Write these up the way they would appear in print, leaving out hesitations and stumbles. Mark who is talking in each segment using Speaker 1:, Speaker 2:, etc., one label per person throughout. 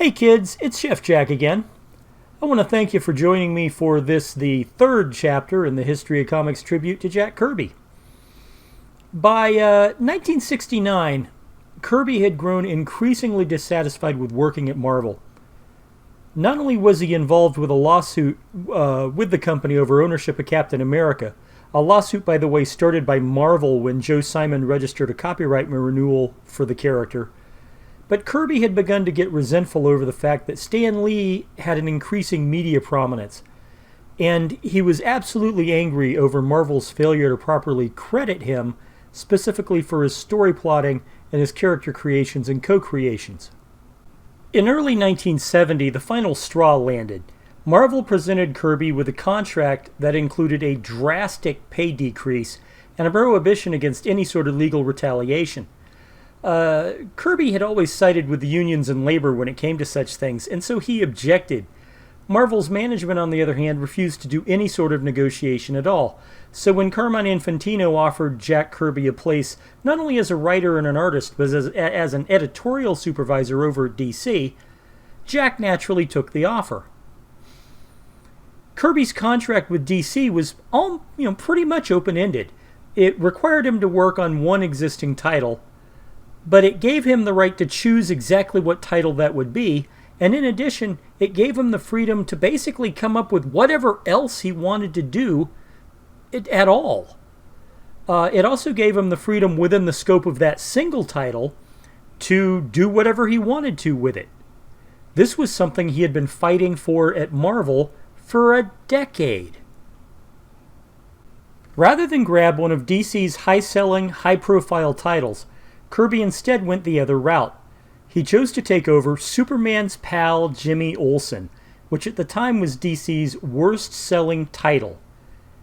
Speaker 1: Hey kids, it's Chef Jack again. I want to thank you for joining me for this, the third chapter in the History of Comics tribute to Jack Kirby. By 1969, Kirby had grown increasingly dissatisfied with working at Marvel. Not only was he involved with a lawsuit with the company over ownership of Captain America, a lawsuit, by the way, started by Marvel when Joe Simon registered a copyright renewal for the character. But Kirby had begun to get resentful over the fact that Stan Lee had an increasing media prominence, and he was absolutely angry over Marvel's failure to properly credit him, specifically for his story plotting and his character creations and co-creations. In early 1970, the final straw landed. Marvel presented Kirby with a contract that included a drastic pay decrease and a prohibition against any sort of legal retaliation. Kirby had always sided with the unions and labor when it came to such things, and so he objected. Marvel's management, on the other hand, refused to do any sort of negotiation at all. So when Carmine Infantino offered Jack Kirby a place not only as a writer and an artist, but as an editorial supervisor over at DC, Jack naturally took the offer. Kirby's contract with DC was pretty much open-ended. It required him to work on one existing title, but it gave him the right to choose exactly what title that would be, and in addition, it gave him the freedom to basically come up with whatever else he wanted to do at all. It also gave him the freedom within the scope of that single title to do whatever he wanted to with it. This was something he had been fighting for at Marvel for a decade. Rather than grab one of DC's high-selling, high-profile titles, Kirby instead went the other route. He chose to take over Superman's pal Jimmy Olsen, which at the time was DC's worst-selling title.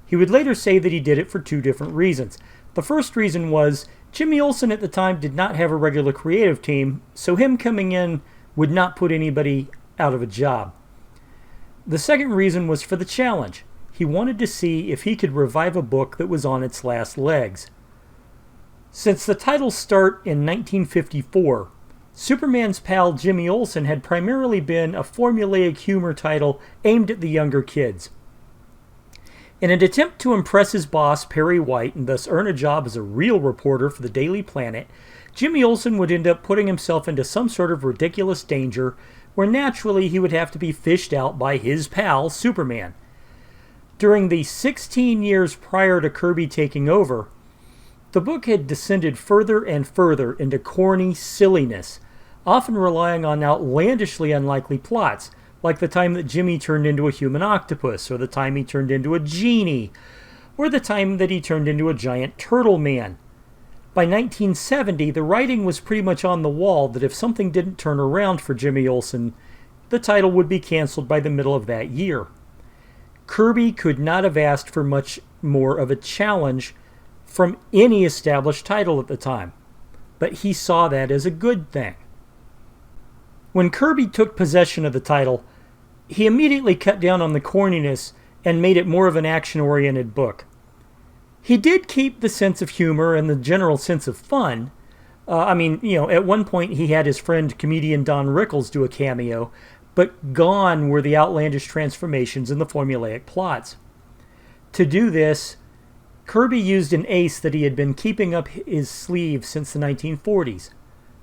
Speaker 1: He would later say that he did it for two different reasons. The first reason was Jimmy Olsen at the time did not have a regular creative team, so him coming in would not put anybody out of a job. The second reason was for the challenge. He wanted to see if he could revive a book that was on its last legs. Since the title's start in 1954, Superman's pal Jimmy Olsen had primarily been a formulaic humor title aimed at the younger kids. In an attempt to impress his boss, Perry White, and thus earn a job as a real reporter for the Daily Planet, Jimmy Olsen would end up putting himself into some sort of ridiculous danger where naturally he would have to be fished out by his pal, Superman. During the 16 years prior to Kirby taking over, the book had descended further and further into corny silliness, often relying on outlandishly unlikely plots, like the time that Jimmy turned into a human octopus, or the time he turned into a genie, or the time that he turned into a giant turtle man. By 1970, the writing was pretty much on the wall that if something didn't turn around for Jimmy Olsen, the title would be canceled by the middle of that year. Kirby could not have asked for much more of a challenge from any established title at the time, but he saw that as a good thing. When Kirby took possession of the title, he immediately cut down on the corniness and made it more of an action-oriented book. He did keep the sense of humor and the general sense of fun. At one point he had his friend comedian Don Rickles do a cameo, but gone were the outlandish transformations and the formulaic plots. To do this, Kirby used an ace that he had been keeping up his sleeve since the 1940s,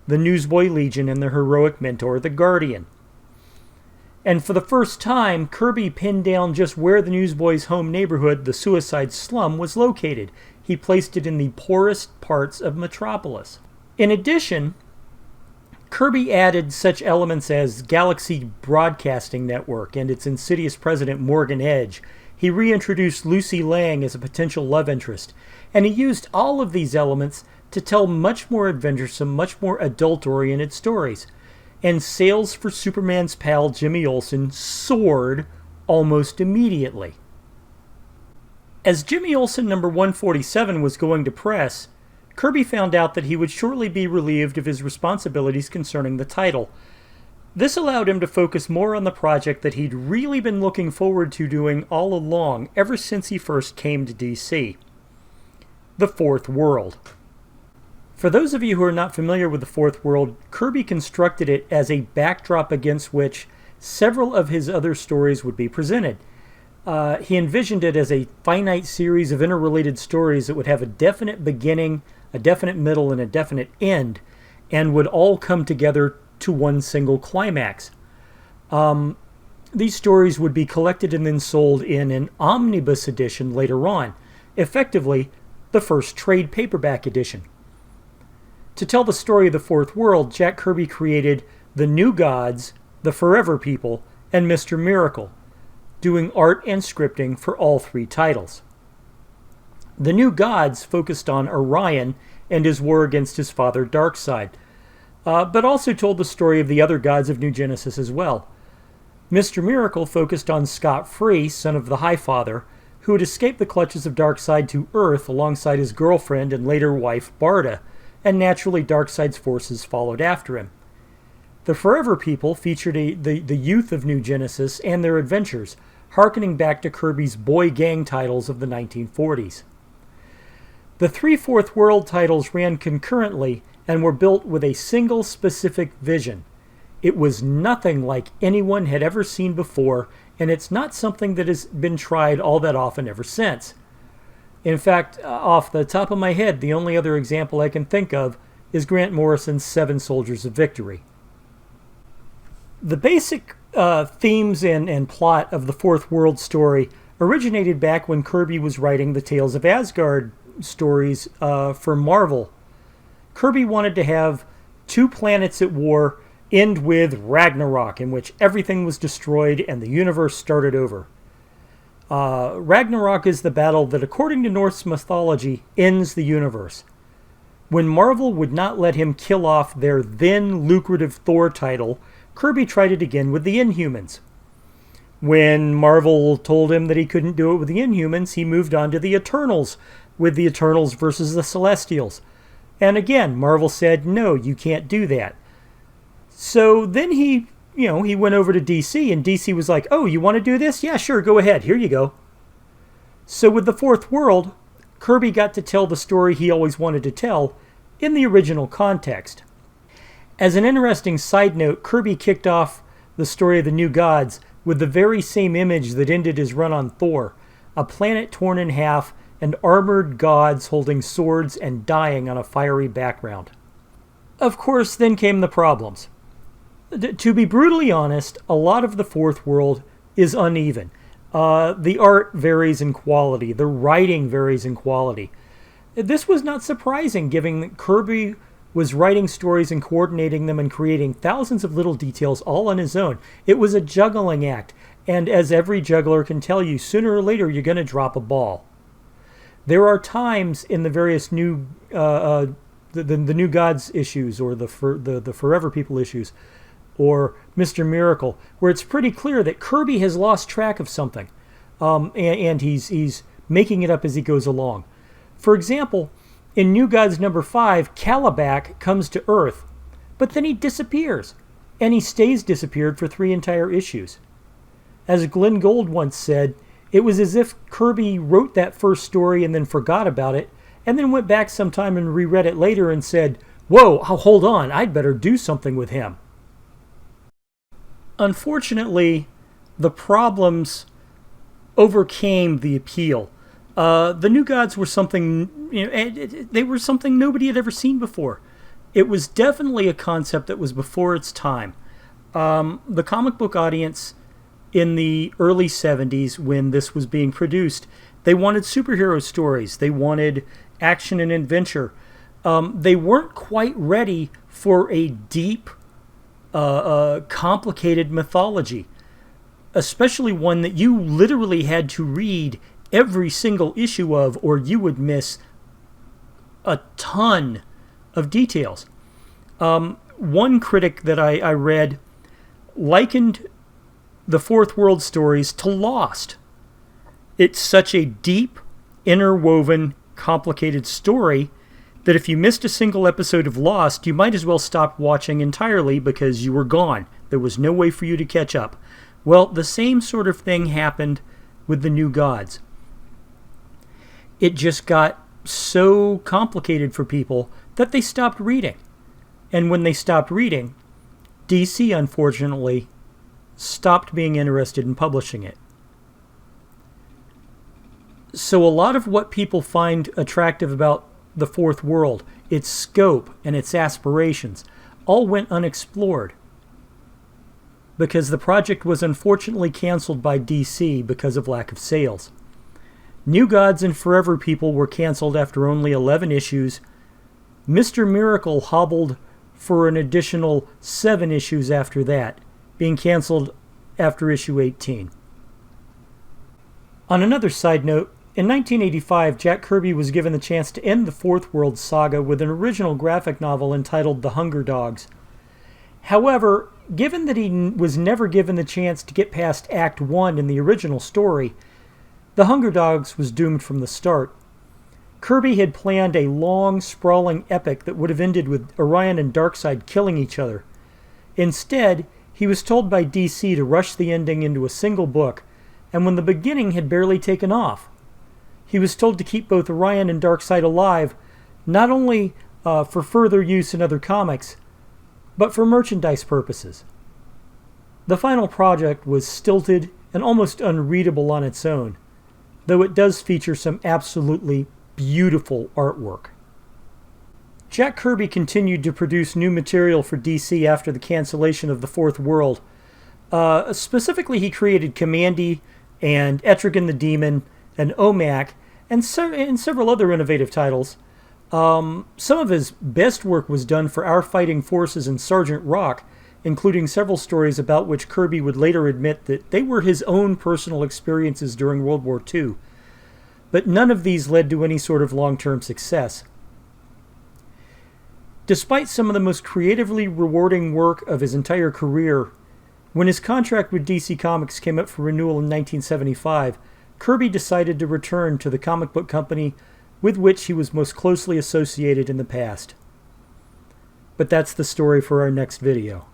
Speaker 1: the Newsboy Legion and their heroic mentor, the Guardian. And for the first time, Kirby pinned down just where the Newsboys' home neighborhood, the Suicide Slum, was located. He placed it in the poorest parts of Metropolis. In addition, Kirby added such elements as Galaxy Broadcasting Network and its insidious president Morgan Edge. He reintroduced Lucy Lang as a potential love interest, and he used all of these elements to tell much more adventuresome, much more adult-oriented stories. And sales for Superman's pal Jimmy Olsen soared almost immediately. As Jimmy Olsen number 147 was going to press, Kirby found out that he would shortly be relieved of his responsibilities concerning the title. This allowed him to focus more on the project that he'd really been looking forward to doing all along, ever since he first came to DC. The Fourth World. For those of you who are not familiar with the Fourth World, Kirby constructed it as a backdrop against which several of his other stories would be presented. He envisioned it as a finite series of interrelated stories that would have a definite beginning, a definite middle, and a definite end, and would all come together to one single climax. These stories would be collected and then sold in an omnibus edition later on, effectively the first trade paperback edition. To tell the story of the Fourth World, Jack Kirby created the New Gods, the Forever People, and Mr. Miracle, doing art and scripting for all three titles. The New Gods focused on Orion and his war against his father Darkseid, but also told the story of the other gods of New Genesis as well. Mr. Miracle focused on Scott Free, son of the Highfather, who had escaped the clutches of Darkseid to Earth alongside his girlfriend and later wife Barda, and naturally Darkseid's forces followed after him. The Forever People featured the youth of New Genesis and their adventures, harkening back to Kirby's boy gang titles of the 1940s. The three Fourth World titles ran concurrently and were built with a single specific vision. It was nothing like anyone had ever seen before, and it's not something that has been tried all that often ever since. In fact, off the top of my head, the only other example I can think of is Grant Morrison's Seven Soldiers of Victory. The basic themes and plot of the Fourth World story originated back when Kirby was writing the Tales of Asgard stories for Marvel. Kirby wanted to have two planets at war end with Ragnarok, in which everything was destroyed and the universe started over. Ragnarok is the battle that, according to Norse mythology, ends the universe. When Marvel would not let him kill off their then lucrative Thor title, Kirby tried it again with the Inhumans. When Marvel told him that he couldn't do it with the Inhumans, he moved on to the Eternals, with the Eternals versus the Celestials. And again, Marvel said, no, you can't do that. So then he went over to DC, and DC was like, oh, you want to do this? Yeah, sure, go ahead. Here you go. So with the Fourth World, Kirby got to tell the story he always wanted to tell in the original context. As an interesting side note, Kirby kicked off the story of the New Gods with the very same image that ended his run on Thor, a planet torn in half and armored gods holding swords and dying on a fiery background. Of course, then came the problems. To be brutally honest, a lot of the Fourth World is uneven. The art varies in quality. The writing varies in quality. This was not surprising, given that Kirby was writing stories and coordinating them and creating thousands of little details all on his own. It was a juggling act, and as every juggler can tell you, sooner or later you're going to drop a ball. There are times in the various new the New Gods issues, or the Forever People issues, or Mr. Miracle, where it's pretty clear that Kirby has lost track of something, and he's making it up as he goes along. For example, in New Gods number 5, Calabac comes to Earth, but then he disappears, and he stays disappeared for 3 entire issues. As Glenn Gould once said, it was as if Kirby wrote that first story and then forgot about it, and then went back sometime and reread it later and said, whoa, hold on, I'd better do something with him. Unfortunately, the problems overcame the appeal. The New Gods were something, they were something nobody had ever seen before. It was definitely a concept that was before its time. The comic book audience in the early 70s, when this was being produced, they wanted superhero stories. They wanted action and adventure. They weren't quite ready for a deep, complicated mythology, especially one that you literally had to read every single issue of, or you would miss a ton of details. One critic that I read likened the Fourth World stories to Lost. It's such a deep, interwoven, complicated story that if you missed a single episode of Lost, you might as well stop watching entirely because you were gone. There was no way for you to catch up. Well, the same sort of thing happened with the New Gods. It just got so complicated for people that they stopped reading. And when they stopped reading, DC, unfortunately, stopped being interested in publishing it. So a lot of what people find attractive about the Fourth World, its scope and its aspirations, all went unexplored because the project was unfortunately canceled by DC because of lack of sales. New Gods and Forever People were canceled after only 11 issues. Mr. Miracle hobbled for an additional 7 issues after that, being canceled after issue 18. On another side note, in 1985, Jack Kirby was given the chance to end the Fourth World saga with an original graphic novel entitled The Hunger Dogs. However, given that he was never given the chance to get past Act 1 in the original story, The Hunger Dogs was doomed from the start. Kirby had planned a long, sprawling epic that would have ended with Orion and Darkseid killing each other. Instead, he was told by DC to rush the ending into a single book, and when the beginning had barely taken off, he was told to keep both Orion and Darkseid alive, not only for further use in other comics, but for merchandise purposes. The final project was stilted and almost unreadable on its own, though it does feature some absolutely beautiful artwork. Jack Kirby continued to produce new material for DC after the cancellation of the Fourth World. Specifically, he created Kamandi and Etrigan the Demon and OMAC and several other innovative titles. Some of his best work was done for Our Fighting Forces and Sergeant Rock, including several stories about which Kirby would later admit that they were his own personal experiences during World War II. But none of these led to any sort of long-term success. Despite some of the most creatively rewarding work of his entire career, when his contract with DC Comics came up for renewal in 1975, Kirby decided to return to the comic book company with which he was most closely associated in the past. But that's the story for our next video.